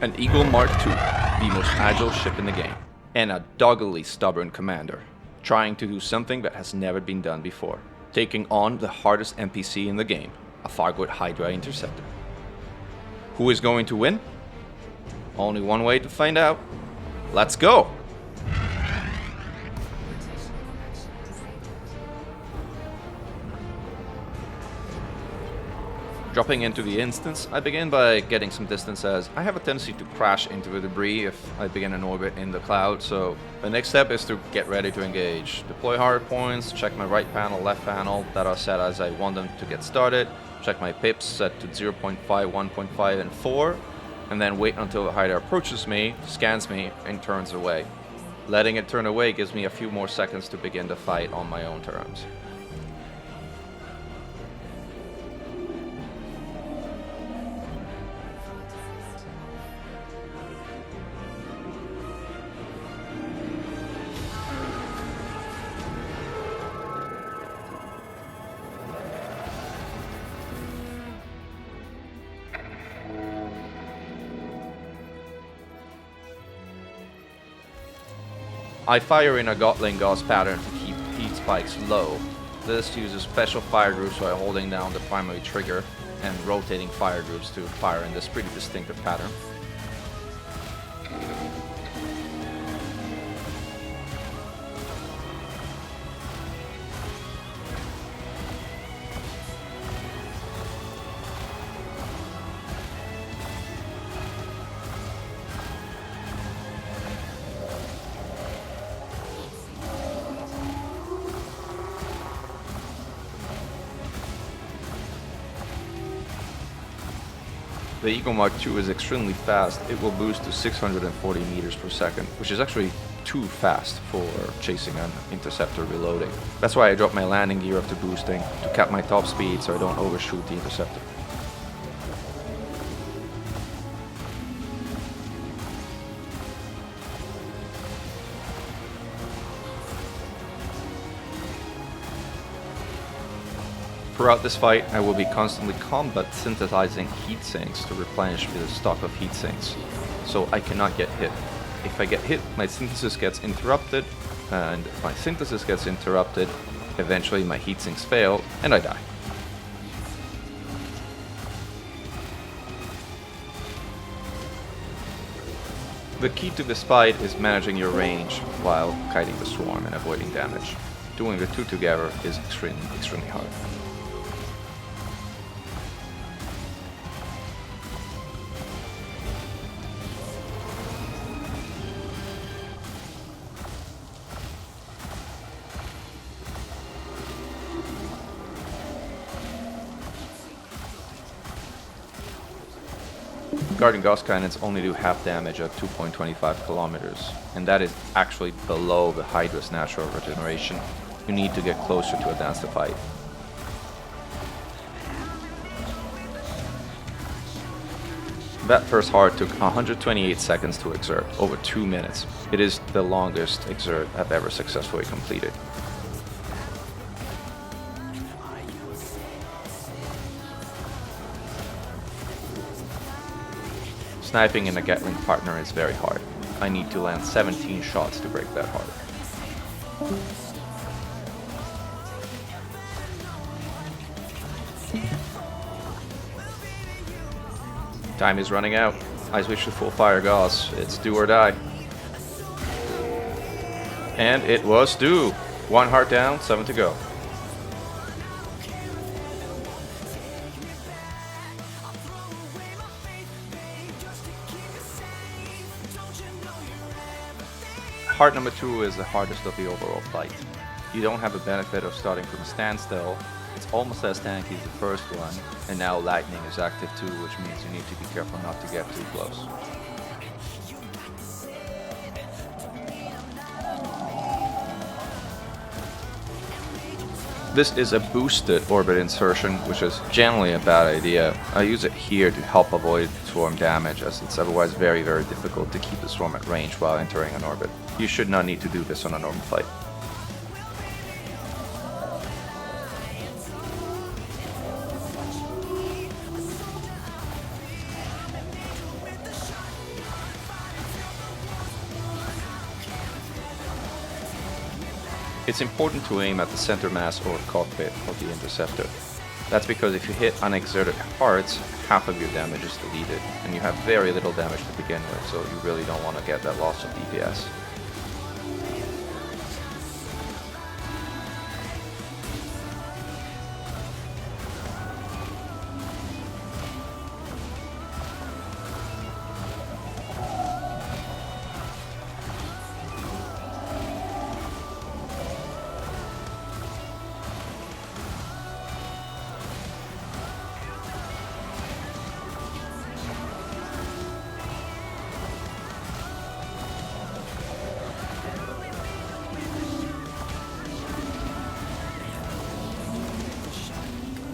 An Eagle Mk2, the most agile ship in the game, and a doggedly stubborn commander, trying to do something that has never been done before, taking on the hardest NPC in the game, a Thargoid Hydra interceptor. Who is going to win? Only one way to find out. Let's go! Dropping into the instance, I begin by getting some distance as I have a tendency to crash into the debris if I begin an orbit in the cloud, so the next step is to get ready to engage. Deploy hardpoints, check my right panel, left panel that are set as I want them to get started, check my pips set to 0.5, 1.5 and 4, and then wait until the Hydra approaches me, scans me, and turns away. Letting it turn away gives me a few more seconds to begin the fight on my own terms. I fire in a Gatling gauss pattern to keep heat spikes low. This uses special fire groups while holding down the primary trigger and rotating fire groups to fire in this pretty distinctive pattern. The Eagle Mk2 is extremely fast. It will boost to 640 meters per second, which is actually too fast for chasing an interceptor reloading. That's why I drop my landing gear after boosting, to cap my top speed so I don't overshoot the interceptor. Throughout this fight, I will be constantly combat synthesizing heat sinks to replenish the stock of heat sinks, so I cannot get hit. If I get hit, my synthesis gets interrupted, and if my synthesis gets interrupted, eventually my heat sinks fail, and I die. The key to this fight is managing your range while kiting the swarm and avoiding damage. Doing the two together is extremely hard. Guarding gauss cannons only do half damage at 2.25 kilometers, and that is actually below the Hydra's natural regeneration. You need to get closer to advance the fight. That first hard took 128 seconds to exert, over 2 minutes. It is the longest exert I've ever successfully completed. Sniping in a Gatling partner is very hard. I need to land 17 shots to break that hard. Time is running out. I switch to full fire gauss. It's do or die. And it was do. 1 heart down, 7 to go. Heart number 2 is the hardest of the overall fight. You don't have the benefit of starting from a standstill. It's almost as tanky as the first one, and now lightning is active too, which means you need to be careful not to get too close. This is a boosted orbit insertion, which is generally a bad idea. I use it here to help avoid swarm damage, as it's otherwise very difficult to keep the swarm at range while entering an orbit. You should not need to do this on a normal fight. It's important to aim at the center mass or cockpit of the interceptor. That's because if you hit unexerted parts, half of your damage is deleted, and you have very little damage to begin with, so you really don't want to get that loss of DPS.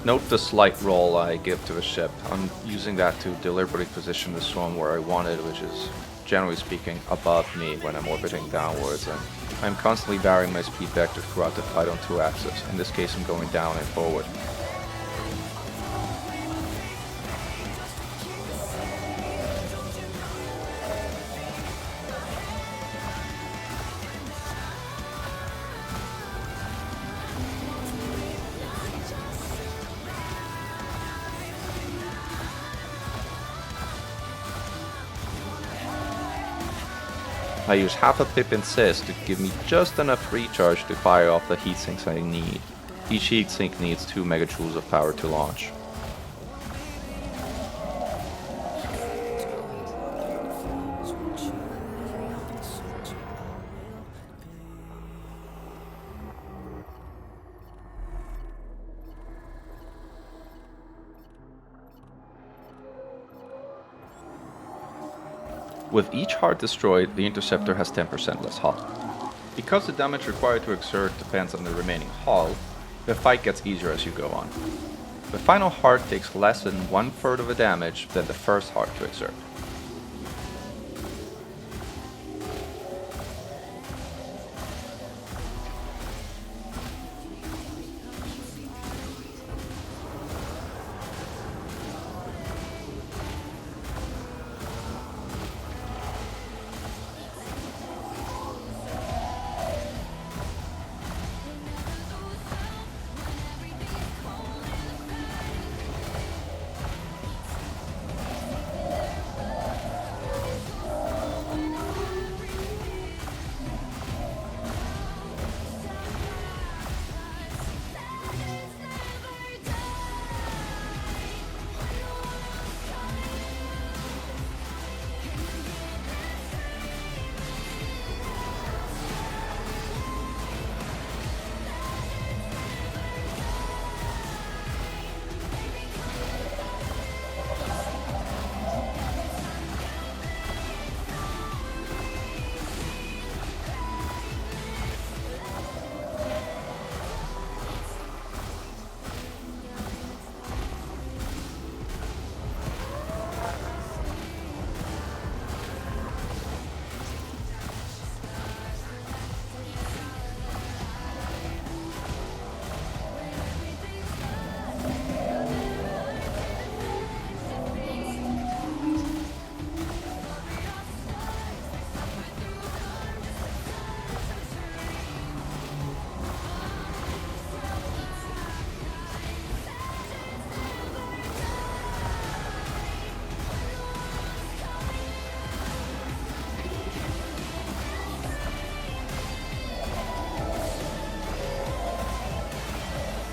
Note the slight roll I give to the ship. I'm using that to deliberately position the swarm where I want it, which is, generally speaking, above me when I'm orbiting downwards, and I'm constantly varying my speed vector throughout the fight on 2 axes. In this case, I'm going down and forward. I use half a pip insist to give me just enough recharge to fire off the heatsinks I need. Each heatsink needs 2 megajoules of power to launch. With each heart destroyed, the interceptor has 10% less hull. Because the damage required to exert depends on the remaining hull, the fight gets easier as you go on. The final heart takes less than 1/3 of the damage than the first heart to exert.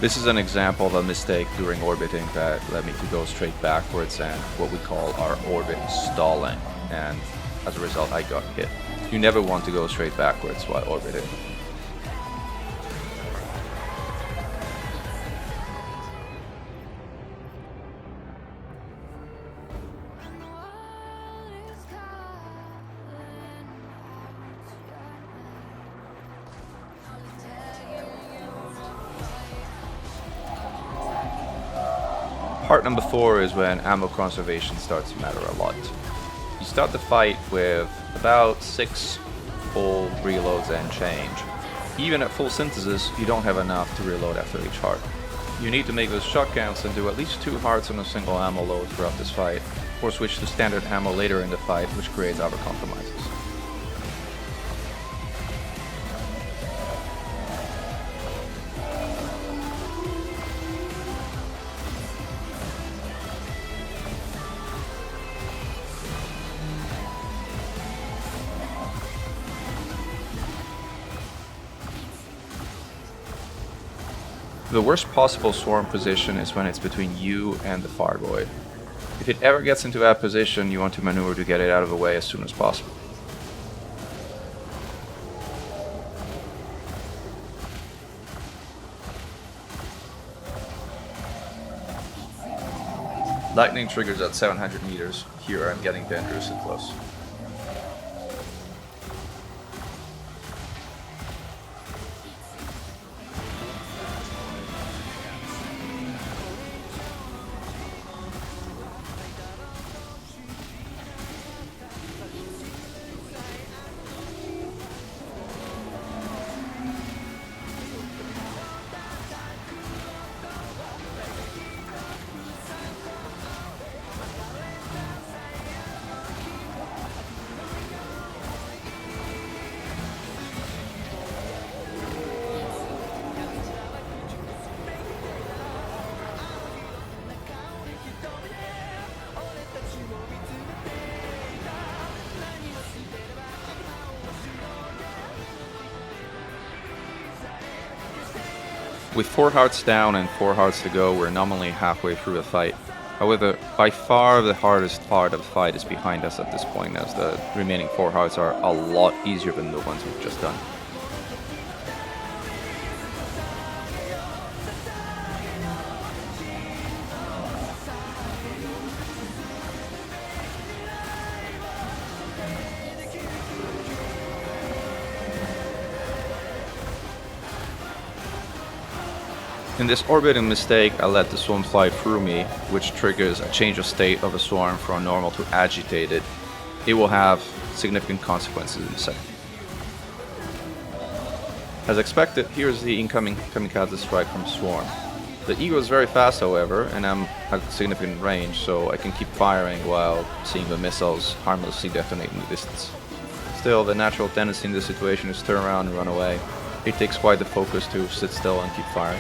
This is an example of a mistake during orbiting that led me to go straight backwards and what we call our orbit stalling, and as a result I got hit. You never want to go straight backwards while orbiting. Part number 4 is when ammo conservation starts to matter a lot. You start the fight with about 6 full reloads and change. Even at full synthesis, you don't have enough to reload after each heart. You need to make those shot counts and do at least 2 hearts on a single ammo load throughout this fight, or switch to standard ammo later in the fight, which creates other compromises. The worst possible swarm position is when it's between you and the Thargoid. If it ever gets into that position, you want to maneuver to get it out of the way as soon as possible. Lightning triggers at 700 meters. Here I'm getting dangerously close. With 4 hearts down and 4 hearts to go, we're nominally halfway through the fight. However, by far the hardest part of the fight is behind us at this point, as the remaining 4 hearts are a lot easier than the ones we've just done. In this orbiting mistake, I let the swarm fly through me, which triggers a change of state of a swarm from normal to agitated. It will have significant consequences in a second. As expected, here's the incoming kamikaze strike from Swarm. The Eagle is very fast, however, and I'm at significant range, so I can keep firing while seeing the missiles harmlessly detonate in the distance. Still, the natural tendency in this situation is to turn around and run away. It takes quite the focus to sit still and keep firing.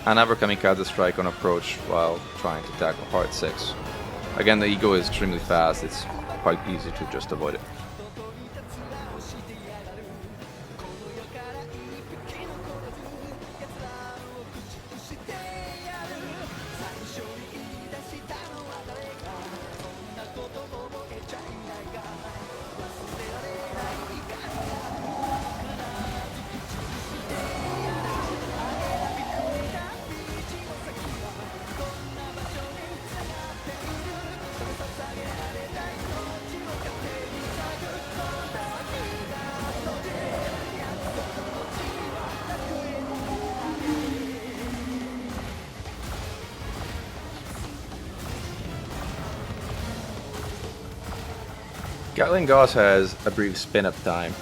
Another kamikaze strike on approach while trying to tackle Hard 6. Again, the Eagle is extremely fast, it's quite easy to just avoid it. Gatling gauss has a brief spin-up time.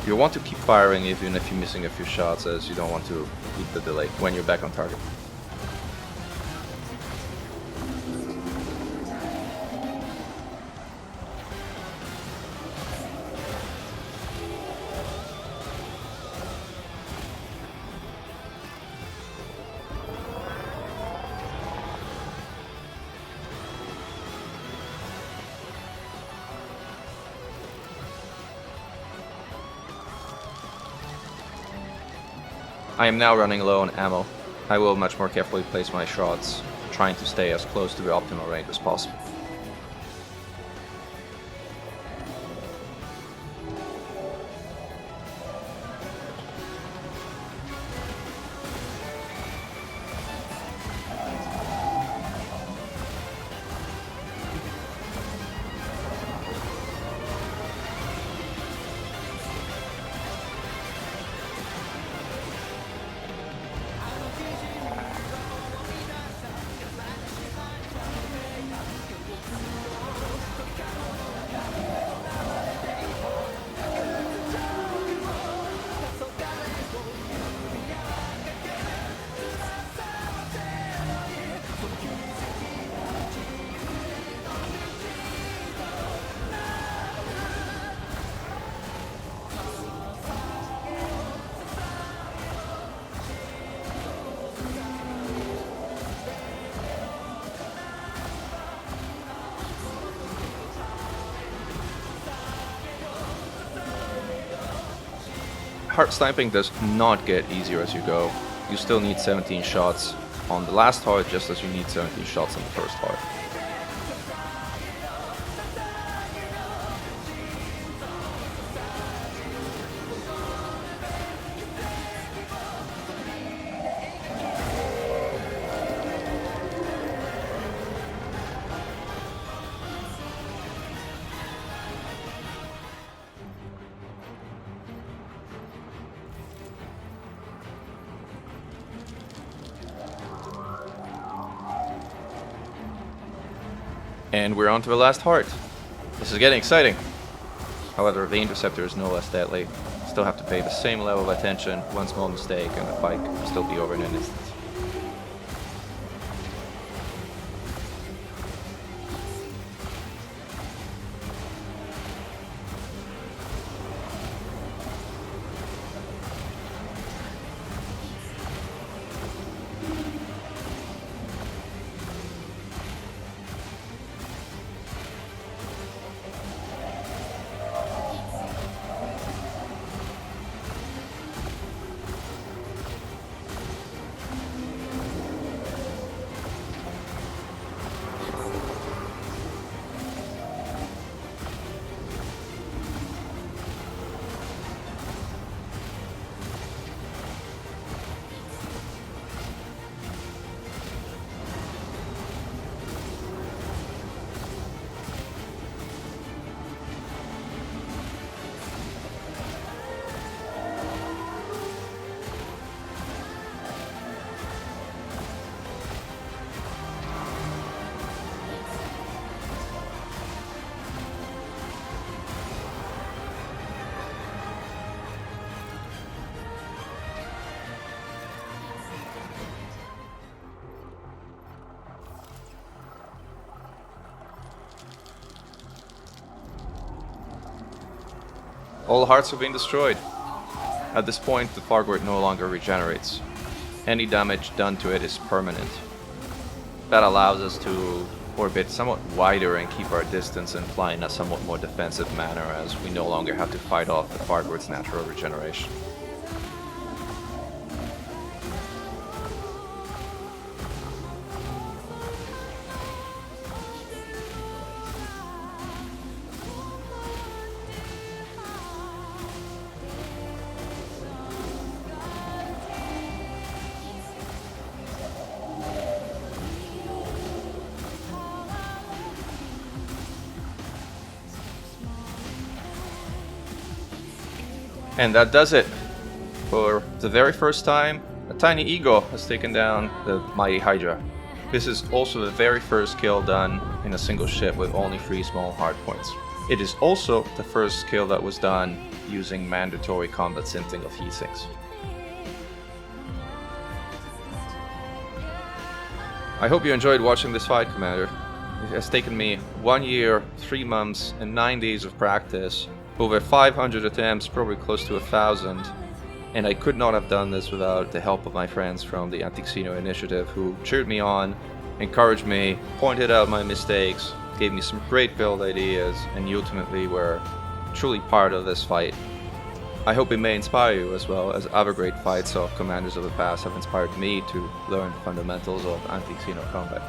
You'll want to keep firing even if you're missing a few shots, as you don't want to eat the delay when you're back on target. I am now running low on ammo. I will much more carefully place my shots, trying to stay as close to the optimal range as possible. Hard sniping does not get easier as you go. You still need 17 shots on the last hard just as you need 17 shots on the first hard. And we're on to the last heart. This is getting exciting. However, the interceptor is no less deadly. Still have to pay the same level of attention. One small mistake and the fight can still be over in an instant. All hearts have been destroyed. At this point, the Thargoid no longer regenerates. Any damage done to it is permanent. That allows us to orbit somewhat wider and keep our distance and fly in a somewhat more defensive manner, as we no longer have to fight off the Thargoid's natural regeneration. And that does it. For the very first time, a tiny Eagle has taken down the mighty Hydra. This is also the very first kill done in a single ship with only 3 small hardpoints. It is also the first kill that was done using mandatory combat synthing of heatsinks. I hope you enjoyed watching this fight, Commander. It has taken me 1 year, 3 months, and 9 days of practice, over 500 attempts, probably close to 1,000, and I could not have done this without the help of my friends from the Anti-Xeno initiative, who cheered me on, encouraged me, pointed out my mistakes, gave me some great build ideas, and ultimately were truly part of this fight. I hope it may inspire you as well, as other great fights of commanders of the past have inspired me to learn the fundamentals of Anti-Xeno combat.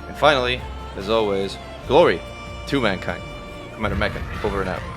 And finally, as always, glory to mankind. Commander Mk2, over and out.